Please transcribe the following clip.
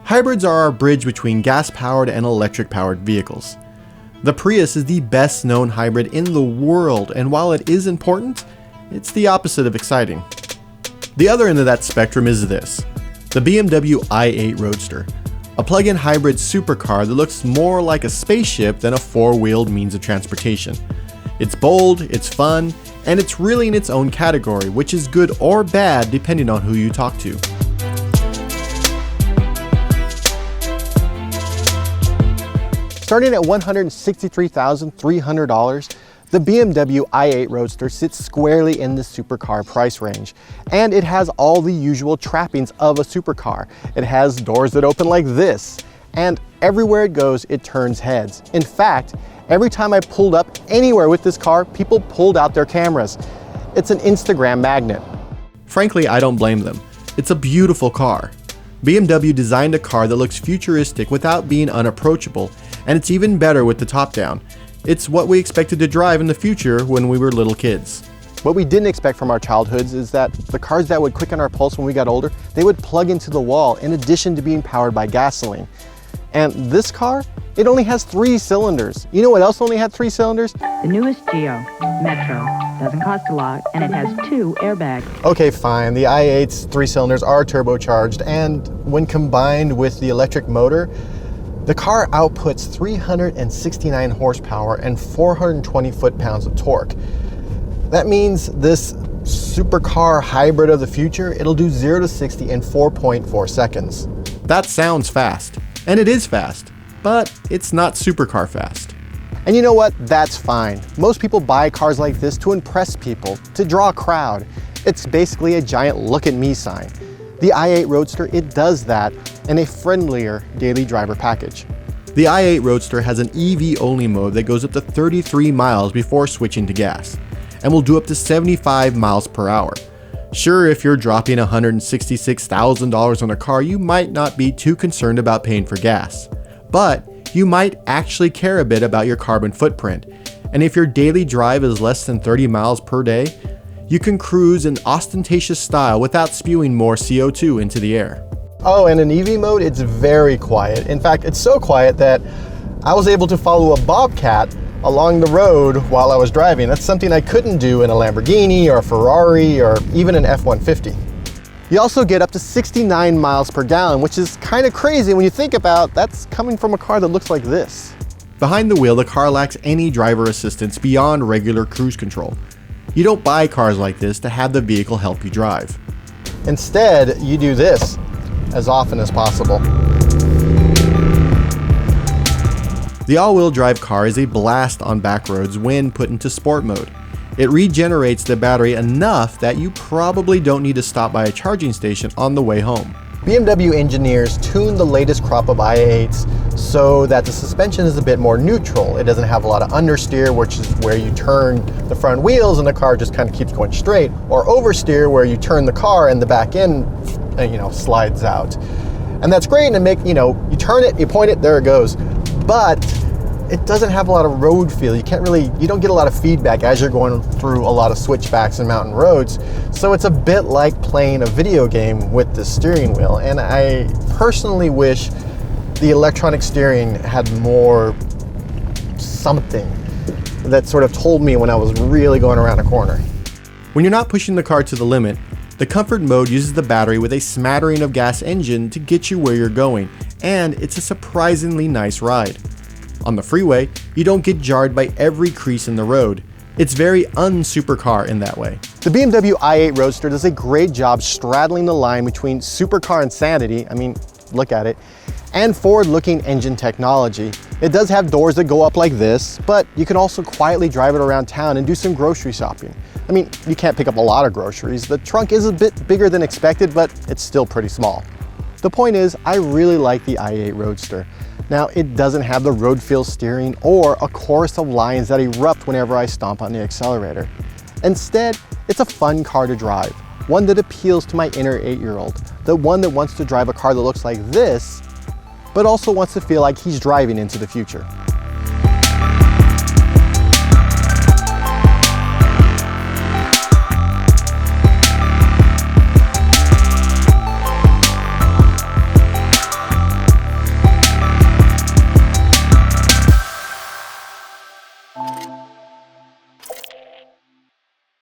Hybrids are our bridge between gas-powered and electric-powered vehicles. The Prius is the best known hybrid in the world, and while it is important, it's the opposite of exciting. The other end of that spectrum is this, the BMW i8 Roadster, a plug-in hybrid supercar that looks more like a spaceship than a four-wheeled means of transportation. It's bold, it's fun, and it's really in its own category, which is good or bad depending on who you talk to. Starting at $163,300, the BMW i8 Roadster sits squarely in the supercar price range, and it has all the usual trappings of a supercar. It has doors that open like this, and everywhere it goes, it turns heads. In fact, every time I pulled up anywhere with this car, people pulled out their cameras. It's an Instagram magnet. Frankly, I don't blame them. It's a beautiful car. BMW designed a car that looks futuristic without being unapproachable, and it's even better with the top down. It's what we expected to drive in the future when we were little kids. What we didn't expect from our childhoods is that the cars that would quicken our pulse when we got older, they would plug into the wall in addition to being powered by gasoline. And this car, it only has 3 cylinders. You know what else only had 3 cylinders? The newest Geo, Metro. Doesn't cost a lot, and it has 2 airbags. Okay, fine. The i8's 3 cylinders are turbocharged, and when combined with the electric motor, the car outputs 369 horsepower and 420 foot-pounds of torque. That means this supercar hybrid of the future, it'll do 0 to 60 in 4.4 seconds. That sounds fast, and it is fast, but it's not supercar fast. And you know what? That's fine. Most people buy cars like this to impress people, to draw a crowd. It's basically a giant look at me sign. The i8 Roadster, it does that in a friendlier daily driver package. The i8 Roadster has an EV-only mode that goes up to 33 miles before switching to gas, and will do up to 75 miles per hour. Sure, if you're dropping $166,000 on a car, you might not be too concerned about paying for gas. But you might actually care a bit about your carbon footprint, and if your daily drive is less than 30 miles per day, you can cruise in ostentatious style without spewing more CO2 into the air. Oh, and in EV mode, it's very quiet. In fact, it's so quiet that I was able to follow a bobcat along the road while I was driving. That's something I couldn't do in a Lamborghini or a Ferrari or even an F-150. You also get up to 69 miles per gallon, which is kind of crazy when you think about that's coming from a car that looks like this. Behind the wheel, the car lacks any driver assistance beyond regular cruise control. You don't buy cars like this to have the vehicle help you drive. Instead, you do this as often as possible. The all-wheel drive car is a blast on back roads when put into sport mode. It regenerates the battery enough that you probably don't need to stop by a charging station on the way home. BMW engineers tuned the latest crop of i8s so that the suspension is a bit more neutral. It doesn't have a lot of understeer, which is where you turn the front wheels and the car just kind of keeps going straight, or oversteer, where you turn the car and the back end, slides out. And that's great, and you turn it, you point it, there it goes. But it doesn't have a lot of road feel. You don't get a lot of feedback as you're going through a lot of switchbacks and mountain roads. So it's a bit like playing a video game with the steering wheel. And I personally wish the electronic steering had more something that sort of told me when I was really going around a corner. When you're not pushing the car to the limit, the comfort mode uses the battery with a smattering of gas engine to get you where you're going, and it's a surprisingly nice ride. On the freeway, you don't get jarred by every crease in the road. It's very un-supercar in that way. The BMW i8 Roadster does a great job straddling the line between supercar insanity, look at it, and forward-looking engine technology. It does have doors that go up like this, but you can also quietly drive it around town and do some grocery shopping. You can't pick up a lot of groceries. The trunk is a bit bigger than expected, but it's still pretty small. The point is, I really like the i8 Roadster. Now, it doesn't have the road feel steering or a chorus of lines that erupt whenever I stomp on the accelerator. Instead, it's a fun car to drive, one that appeals to my inner 8-year-old, the one that wants to drive a car that looks like this, but also wants to feel like he's driving into the future.